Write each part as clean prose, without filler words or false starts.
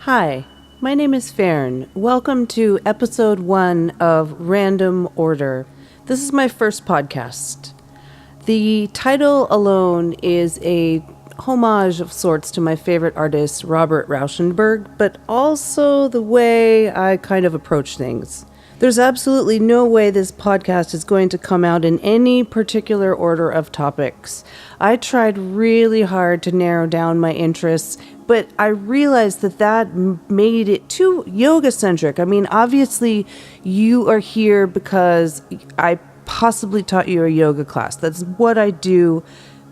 Hi, my name is Faern. Welcome to episode 1 of Random Order. This is my first podcast. The title alone is a homage of sorts to my favorite artist, Robert Rauschenberg, but also the way I kind of approach things. There's absolutely no way this podcast is going to come out in any particular order of topics. I tried really hard to narrow down my interests, but I realized that made it too yoga-centric. I mean, obviously, you are here because I possibly taught you a yoga class. That's what I do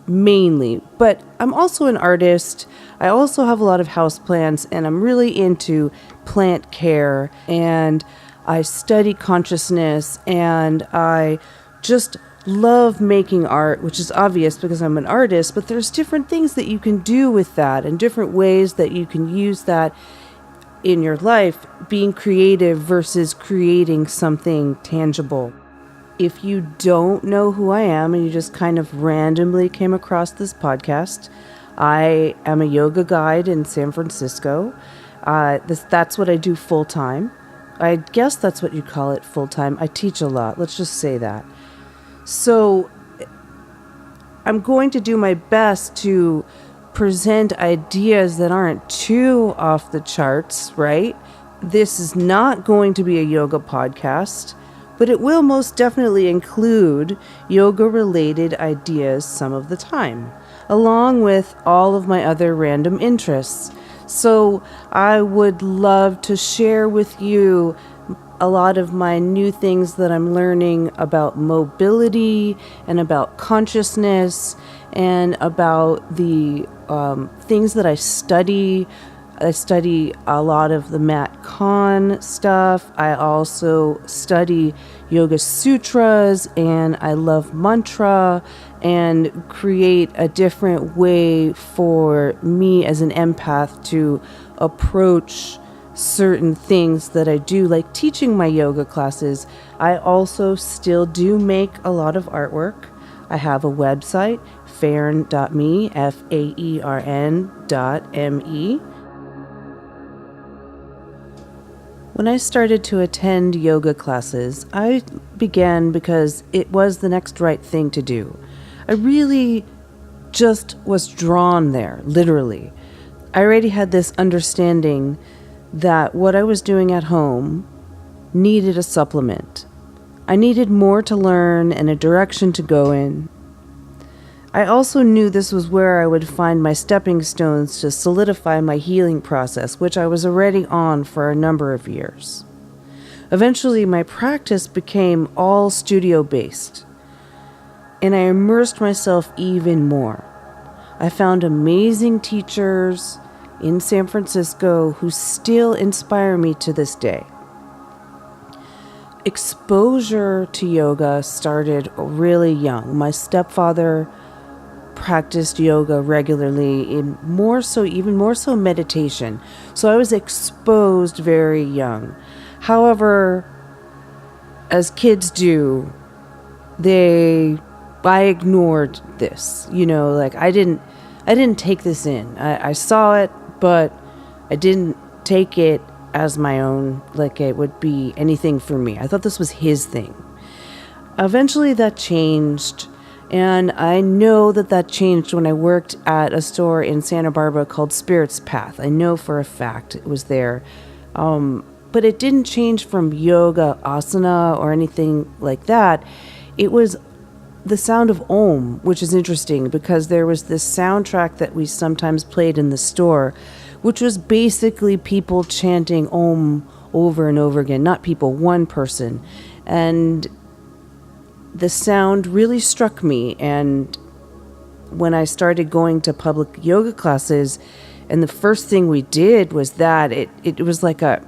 mainly. But I'm also an artist. I also have a lot of houseplants, and I'm really into plant care, and I study consciousness, and I just love making art, which is obvious because I'm an artist, but there's different things that you can do with that and different ways that you can use that in your life, being creative versus creating something tangible. If you don't know who I am and you just kind of randomly came across this podcast, I am a yoga guide in San Francisco. That's what I do full time. I guess that's what you call it, full-time. I teach a lot. Let's just say that. So I'm going to do my best to present ideas that aren't too off the charts, right? This is not going to be a yoga podcast, but it will most definitely include yoga-related ideas some of the time, along with all of my other random interests. So I would love to share with you a lot of my new things that I'm learning about mobility and about consciousness and about the things that I study. I study a lot of the Matt Kahn stuff. I also study Yoga Sutras, and I love mantra and create a different way for me as an empath to approach certain things that I do, like teaching my yoga classes. I also still do make a lot of artwork. I have a website, faern.me, faern.me. When I started to attend yoga classes, I began because it was the next right thing to do. I really just was drawn there, literally. I already had this understanding that what I was doing at home needed a supplement. I needed more to learn and a direction to go in. I also knew this was where I would find my stepping stones to solidify my healing process, which I was already on for a number of years. Eventually, my practice became all studio-based, and I immersed myself even more. I found amazing teachers in San Francisco who still inspire me to this day. Exposure to yoga started really young. My stepfather practiced yoga regularly, even more so meditation. So I was exposed very young. However, as kids do, I ignored this. I didn't take this in. I saw it, but I didn't take it as my own, like it would be anything for me. I thought this was his thing. Eventually that changed. And I know that changed when I worked at a store in Santa Barbara called Spirit's Path. I know for a fact it was there. But it didn't change from yoga, asana, or anything like that. It was the sound of Om, which is interesting because there was this soundtrack that we sometimes played in the store, which was basically people chanting Om over and over again. Not people, one person. And the sound really struck me, and when I started going to public yoga classes, and the first thing we did was that it was like a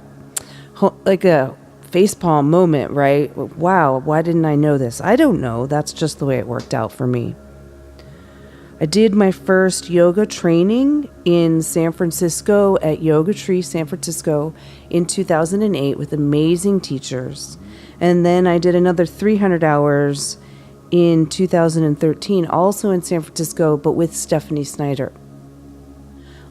facepalm moment, right? Wow, why didn't I know this? I don't know. That's just the way it worked out for me. I did my first yoga training in San Francisco at Yoga Tree San Francisco in 2008 with amazing teachers. And then I did another 300 hours in 2013, also in San Francisco, but with Stephanie Snyder.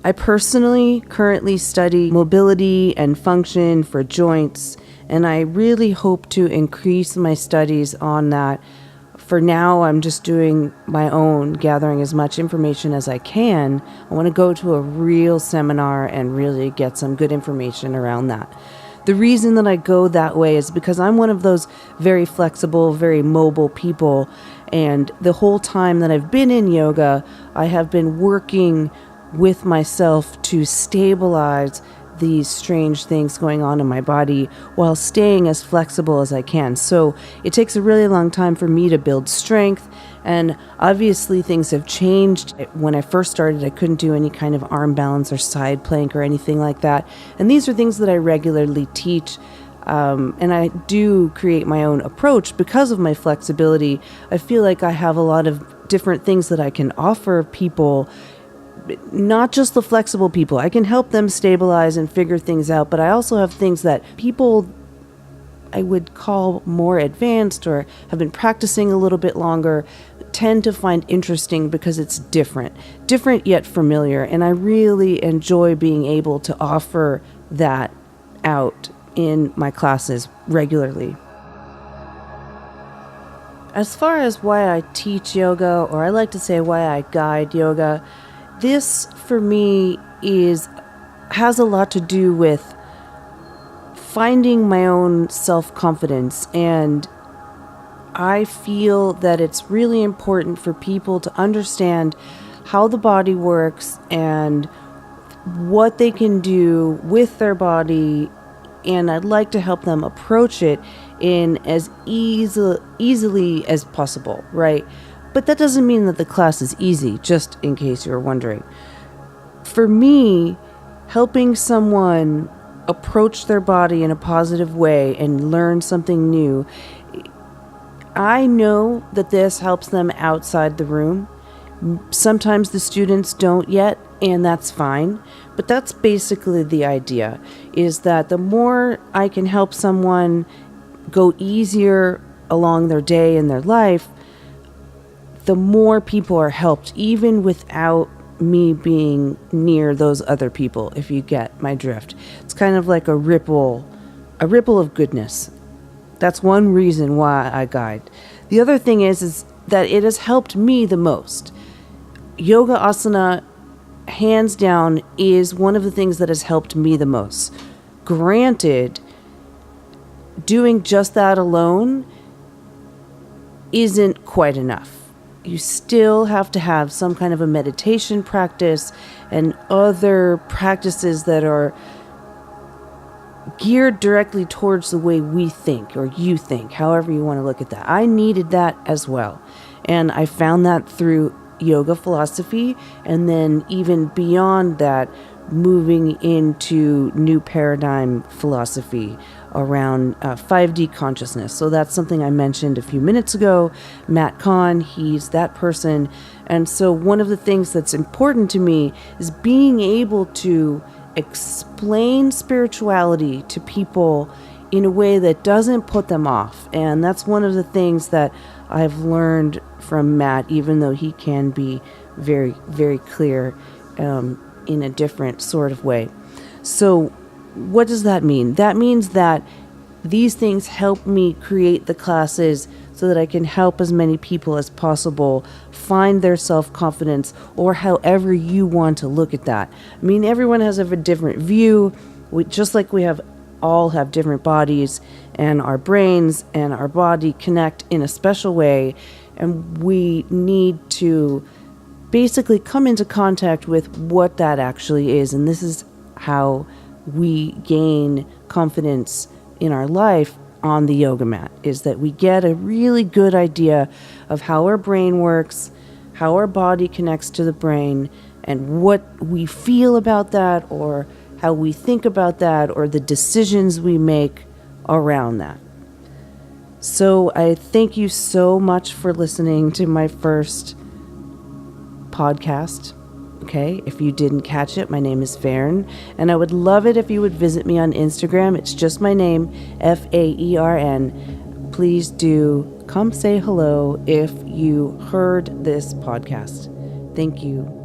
I personally currently study mobility and function for joints, and I really hope to increase my studies on that. For now, I'm just doing my own, gathering as much information as I can. I want to go to a real seminar and really get some good information around that. The reason that I go that way is because I'm one of those very flexible, very mobile people. And the whole time that I've been in yoga, I have been working with myself to stabilize these strange things going on in my body while staying as flexible as I can. So it takes a really long time for me to build strength, and obviously things have changed. When I first started, I couldn't do any kind of arm balance or side plank or anything like that, and these are things that I regularly teach. And I do create my own approach because of my flexibility. I feel like I have a lot of different things that I can offer people, not just the flexible people. I can help them stabilize and figure things out, but I also have things that people I would call more advanced or have been practicing a little bit longer tend to find interesting because it's different yet familiar, and I really enjoy being able to offer that out in my classes regularly. As far as why I teach yoga, or I like to say why I guide yoga, this, for me, has a lot to do with finding my own self-confidence, and I feel that it's really important for people to understand how the body works and what they can do with their body, and I'd like to help them approach it in as easily as possible, right? But that doesn't mean that the class is easy, just in case you're wondering. For me, helping someone approach their body in a positive way and learn something new, I know that this helps them outside the room. Sometimes the students don't yet, and that's fine. But that's basically the idea, is that the more I can help someone go easier along their day and their life, the more people are helped, even without me being near those other people, if you get my drift. It's kind of like a ripple of goodness. That's one reason why I guide. The other thing is that it has helped me the most. Yoga asana, hands down, is one of the things that has helped me the most. Granted, doing just that alone isn't quite enough. You still have to have some kind of a meditation practice and other practices that are geared directly towards the way we think, or you think, however you want to look at that. I needed that as well. And I found that through yoga philosophy, and then even beyond that, moving into new paradigm philosophy around 5D consciousness. So that's something I mentioned a few minutes ago. Matt Kahn, he's that person. And so one of the things that's important to me is being able to explain spirituality to people in a way that doesn't put them off. And that's one of the things that I've learned from Matt, even though he can be very, very clear in a different sort of way. So what does that mean? That means that these things help me create the classes so that I can help as many people as possible find their self-confidence, or however you want to look at that. I mean, everyone has a different view. Just like we all have different bodies, and our brains and our body connect in a special way, and we need to basically come into contact with what that actually is. And this is how we gain confidence in our life on the yoga mat, is that we get a really good idea of how our brain works, how our body connects to the brain, and what we feel about that, or how we think about that, or the decisions we make around that. So I thank you so much for listening to my first podcast. Okay, if you didn't catch it, my name is Faern, and I would love it if you would visit me on Instagram. It's just my name, Faern. Please do come say hello if you heard this podcast. Thank you.